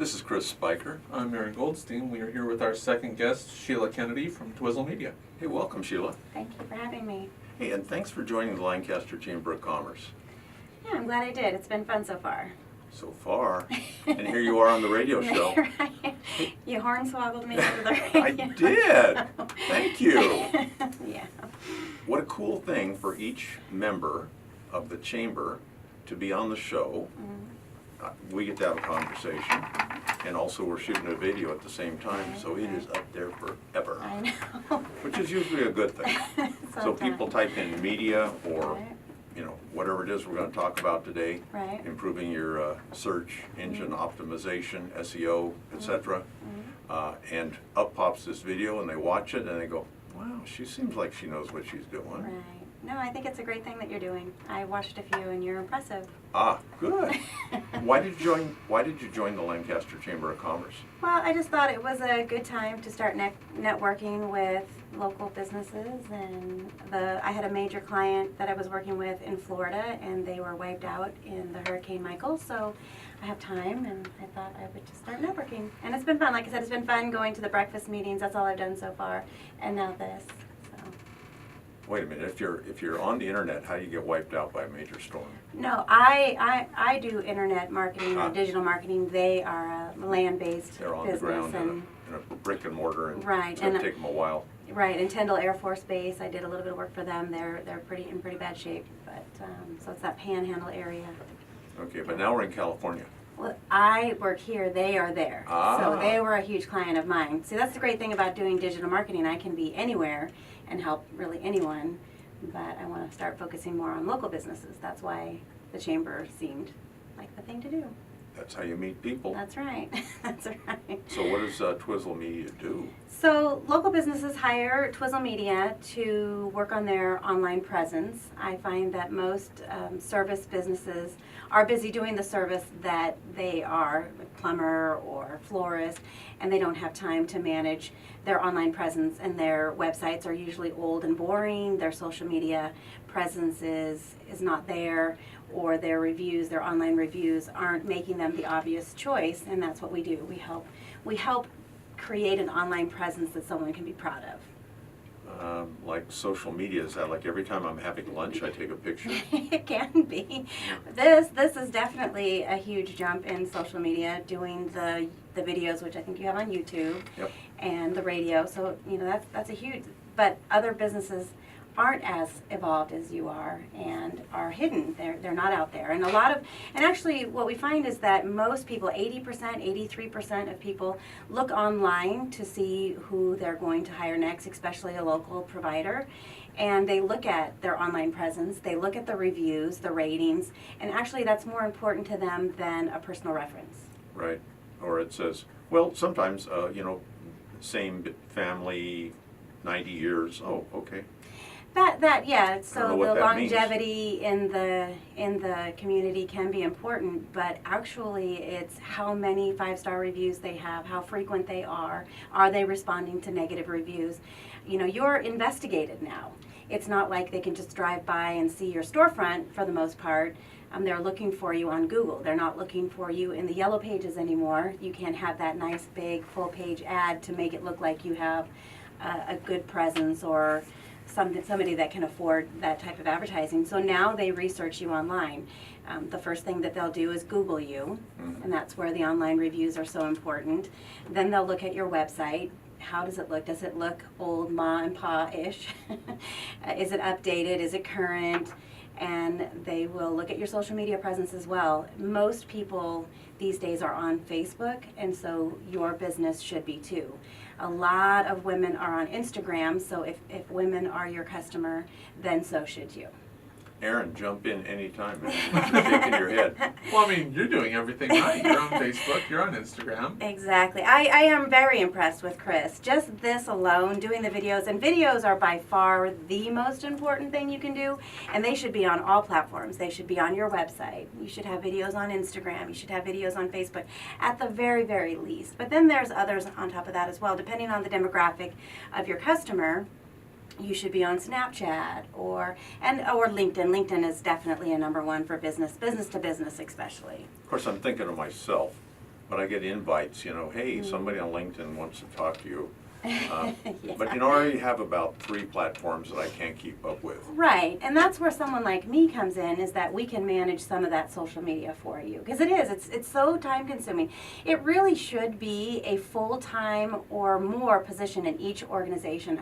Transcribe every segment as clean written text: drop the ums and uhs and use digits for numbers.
This is Chris Spiker. I'm Aaron Goldstein. We are here with our second guest, Sheila Kennedy from Twiizl Media. Hey, welcome, Sheila. Thank you for having me. Hey, and thanks for joining the Lancaster Chamber of Commerce. Yeah, I'm glad I did. It's been fun so far. So far. And here you are on the radio show. Right. You hornswoggled me over the radio. I did. Thank you. Yeah. What a cool thing for each member of the chamber to be on the show. We get to have a conversation, and also we're shooting a video at the same time, so it is up there forever. I know. Which is usually a good thing. So people type in media or whatever it is we're going to talk about today, Right. improving your search engine optimization, SEO, etc. And up pops this video, and they watch it, and they go, wow, she seems like she knows what she's doing. Right. No, I think it's a great thing that you're doing. I watched a few, and you're impressive. Ah, good. Why did you join the Lancaster Chamber of Commerce? Well, I just thought it was a good time to start networking with local businesses, and I had a major client that I was working with in Florida, and they were wiped out in the Hurricane Michael, so I have time, and I thought I would just start networking. And it's been fun. Like I said, it's been fun going to the breakfast meetings. That's all I've done so far, and now this. So. Wait a minute, if you're on the internet, how do you get wiped out by a major storm? No, I do internet marketing or digital marketing. They are a land-based They're on business, the ground and in a brick and mortar, and Right, it's going to and- take them a while. right, in Tyndall Air Force Base, I did a little bit of work for them. They're in pretty bad shape, but so it's that Panhandle area. Okay, but now we're in California. Well, I work here, they are there. Ah. So they were a huge client of mine. See, that's the great thing about doing digital marketing. I can be anywhere and help really anyone, but I want to start focusing more on local businesses. That's why the chamber seemed like the thing to do. That's how you meet people. That's right. That's right. So what does Twiizl Media do? So local businesses hire Twiizl Media to work on their online presence. I find that most service businesses are busy doing the service that they are, like plumber or florist, and they don't have time to manage their online presence, and their websites are usually old and boring. Their social media presence is not there, or their reviews, their online reviews aren't making them the obvious choice, and that's what we do. We help create an online presence that someone can be proud of. Like social media, is that like every time I'm having lunch I take a picture? It can be. This is definitely a huge jump in social media, doing the videos, which I think you have on YouTube, Yep. and the radio. So that's a huge. But other businesses aren't as evolved as you are and are hidden. They're not out there. And actually what we find is that most people, 80%, 83% of people look online to see who they're going to hire next, especially a local provider. And they look at their online presence, they look at the reviews, the ratings, and actually that's more important to them than a personal reference. Right. Or it says, well, sometimes, same family, 90 years. Oh, okay. Yeah. I don't So know what the that means. longevity in the community can be important, but actually it's how many 5-star reviews they have, how frequent they are they responding to negative reviews. You're investigated now. It's not like they can just drive by and see your storefront for the most part. They're looking for you on Google. They're not looking for you in the yellow pages anymore. You can't have that nice big full page ad to make it look like you have a good presence or somebody that can afford that type of advertising. So now they research you online. The first thing that they'll do is Google you, and that's where the online reviews are so important. Then they'll look at your website. How does it look? Does it look old ma and pa-ish? Is it updated? Is it current? And they will look at your social media presence as well. Most people these days are on Facebook, and so your business should be too. A lot of women are on Instagram, so if women are your customer, then so should you. Aaron, jump in anytime. You're shaking your head. Well, I mean, you're doing everything right. You're on Facebook, you're on Instagram. Exactly. I am very impressed with Chris. Just this alone, doing the videos, and videos are by far the most important thing you can do, and they should be on all platforms. They should be on your website. You should have videos on Instagram. You should have videos on Facebook, at the very, very least. But then there's others on top of that as well, depending on the demographic of your customer. You should be on Snapchat or LinkedIn. LinkedIn is definitely a number one for business to business especially. Of course, I'm thinking of myself. but I get invites, hey, somebody on LinkedIn wants to talk to you. Yeah. But I already have about 3 platforms that I can't keep up with. Right, and that's where someone like me comes in, is that we can manage some of that social media for you. Because it's so time consuming. It really should be a full-time or more position in each organization.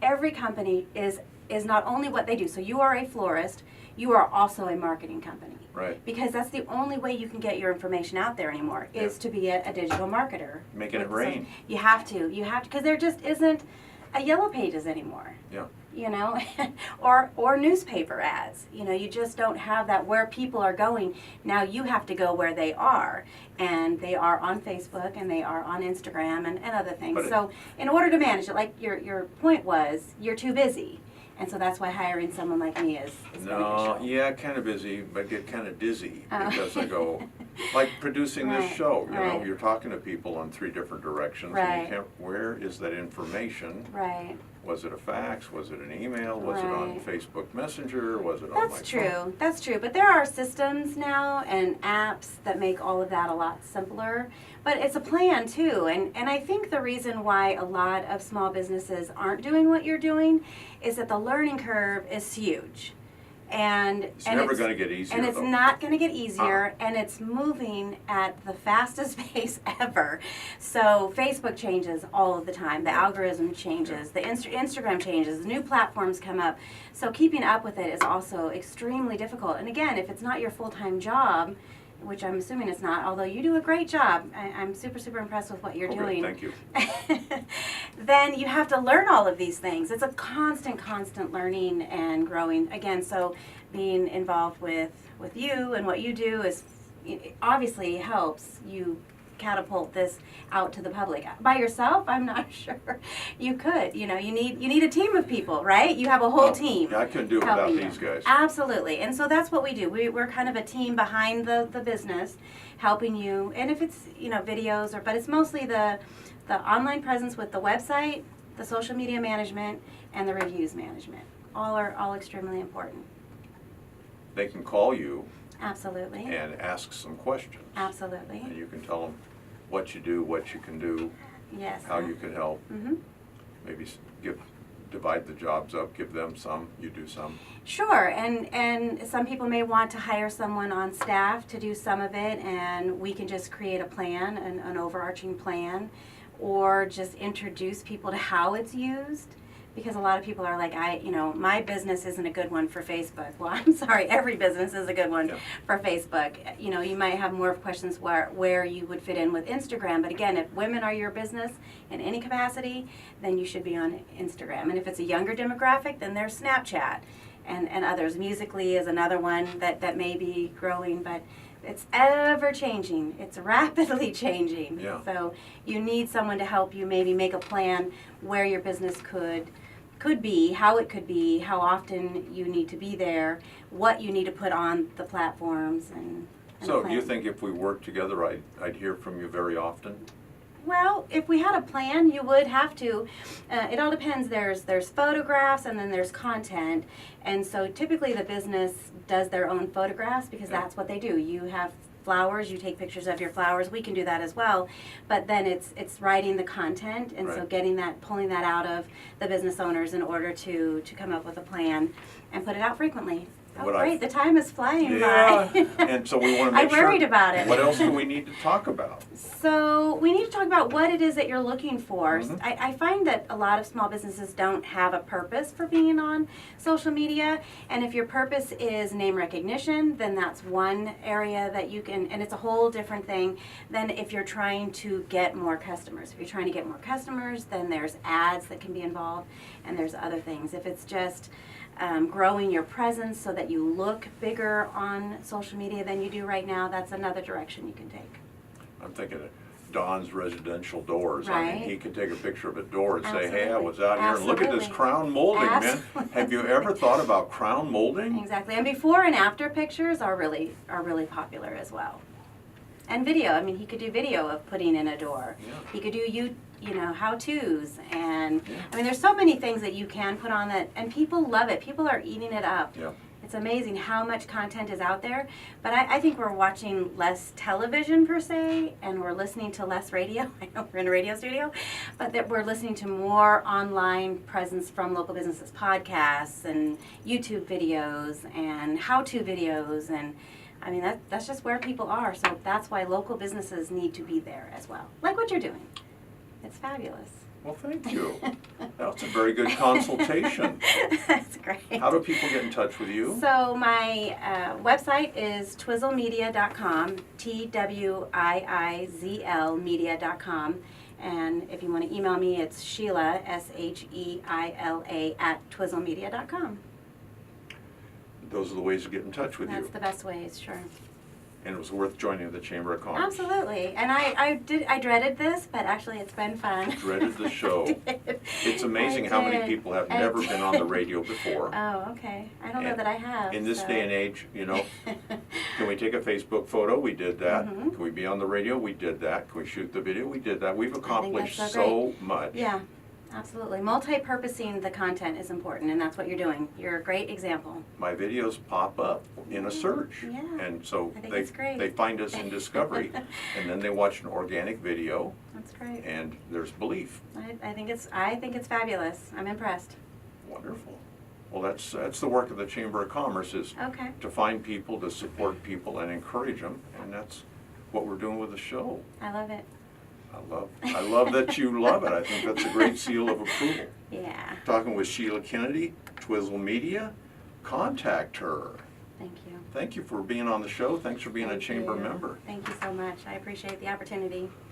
Every company is not only what they do. So you are a florist, you are also a marketing company. Right. Because that's the only way you can get your information out there anymore, is to be a digital marketer. Making it rain. You have to, because there just isn't a Yellow Pages anymore. Yeah. Or newspaper ads. You just don't have that where people are going. Now you have to go where they are. And they are on Facebook and they are on Instagram and other things. So in order to manage it, like your point was, you're too busy. And so that's why hiring someone like me is beneficial. Yeah, kind of busy, but get kind of dizzy because I go, like producing this show, right. You're talking to people in 3 different directions. Right. And you can't, where is that information? Right. Was it a fax? Was it an email? Was it on Right. Facebook Messenger? Was it on my That's phone? true. That's true. But there are systems now and apps that make all of that a lot simpler. But it's a plan too. And I think the reason why a lot of small businesses aren't doing what you're doing is that the learning curve is huge. And It's never going to get easier. And it's though. not going to get easier, and it's moving at the fastest pace ever. So Facebook changes all of the time. The algorithm changes. The Instagram changes. New platforms come up. So keeping up with it is also extremely difficult. And again, if it's not your full-time job, which I'm assuming it's not, although you do a great job, I'm super, super impressed with what you're doing. Thank you. Then you have to learn all of these things. It's a constant learning and growing. Again, so being involved with you and what you do is obviously helps you catapult this out to the public. By yourself, I'm not sure you could. You need a team of people, right? You have a whole team. Yeah, I couldn't do it without these guys. Absolutely. And so that's what we do. We're kind of a team behind the business, helping you. And if it's, videos, but it's mostly the online presence with the website, the social media management, and the reviews management. All are extremely important. They can call you Absolutely. and ask some questions. Absolutely. And you can tell them what you do, what you can do, Yes. how you can help. Mm-hmm. Maybe divide the jobs up, give them some, you do some. Sure, and some people may want to hire someone on staff to do some of it, and we can just create a plan, an overarching plan, or just introduce people to how it's used. Because a lot of people are like, my business isn't a good one for Facebook. Well, I'm sorry, every business is a good one for Facebook. You might have more questions where you would fit in with Instagram. But again, if women are your business in any capacity, then you should be on Instagram. And if it's a younger demographic, then there's Snapchat and others. Musical.ly is another one that may be growing, but it's ever changing. It's rapidly changing. Yeah. So you need someone to help you maybe make a plan where your business could be, how it could be, how often you need to be there, what you need to put on the platforms, and So do you think if we worked together, I'd hear from you very often? Well, if we had a plan, you would have to. It all depends. There's photographs and then there's content. And so typically the business does their own photographs because that's what they do. You have flowers, you take pictures of your flowers. We can do that as well. But then it's writing the content, and so pulling that out of the business owners in order to come up with a plan and put it out frequently. Oh, great. The time is flying by. And so we want to make sure. I worried about it. What else do we need to talk about? So we need to talk about what it is that you're looking for. Mm-hmm. I find that a lot of small businesses don't have a purpose for being on social media. And if your purpose is name recognition, then that's one area that you can, and it's a whole different thing than if you're trying to get more customers. If you're trying to get more customers, then there's ads that can be involved, and there's other things. If it's just growing your presence so that you look bigger on social media than you do right now, that's another direction you can take. I'm thinking of Don's residential doors. I mean, Right. he could take a picture of a door and say, hey, I Absolutely. was out here and look at this Absolutely. crown molding, man. Absolutely. Have you ever thought about crown molding? Exactly, and before and after pictures are really popular as well. And video. I mean, he could do video of putting in a door. Yeah. He could do how-tos, and I mean, there's so many things that you can put on that, and people love it. People are eating it up. Yeah. It's amazing how much content is out there, but I think we're watching less television per se, and we're listening to less radio. I know we're in a radio studio, but that we're listening to more online presence from local businesses, podcasts and YouTube videos and how-to videos, and I mean that's just where people are. So that's why local businesses need to be there as well, like what you're doing. It's fabulous. Well, thank you. That's a very good consultation. That's great. How do people get in touch with you? So my website is twiizlmedia.com, Twiizl media.com. And if you want to email me, it's Sheila, Sheila, @twiizlmedia.com. Those are the ways to get in touch with That's you. the best ways, sure. And it was worth joining the Chamber of Commerce. Absolutely. And I dreaded this, but actually it's been fun. Dreaded the show. I did. It's amazing I how many did. people have I never did. been on the radio before. Oh, okay. I don't know And that I have. In this so. day and age, you know, can we take a Facebook photo? We did that. Mhm. Can we be on the radio? We did that. Can we shoot the video? We did that. We've that's accomplished so so much. Yeah, absolutely. Multi-purposing the content is important, and that's what you're doing. You're a great example. My videos pop up in a search. Yeah. And so I think it's great. they find us in Discovery, and then they watch an organic video, That's great. and there's belief. I think it's fabulous. I'm impressed. Wonderful. Well, that's the work of the Chamber of Commerce, is Okay. to find people, to support people, and encourage them, and that's what we're doing with the show. I love it. I love that you love it. I think that's a great seal of approval. Yeah. Talking with Sheila Kennedy, Twiizl Media. Contact her. Thank you. Thank you for being on the show. Thanks for being a Thank chamber you. member. Thank you so much. I appreciate the opportunity.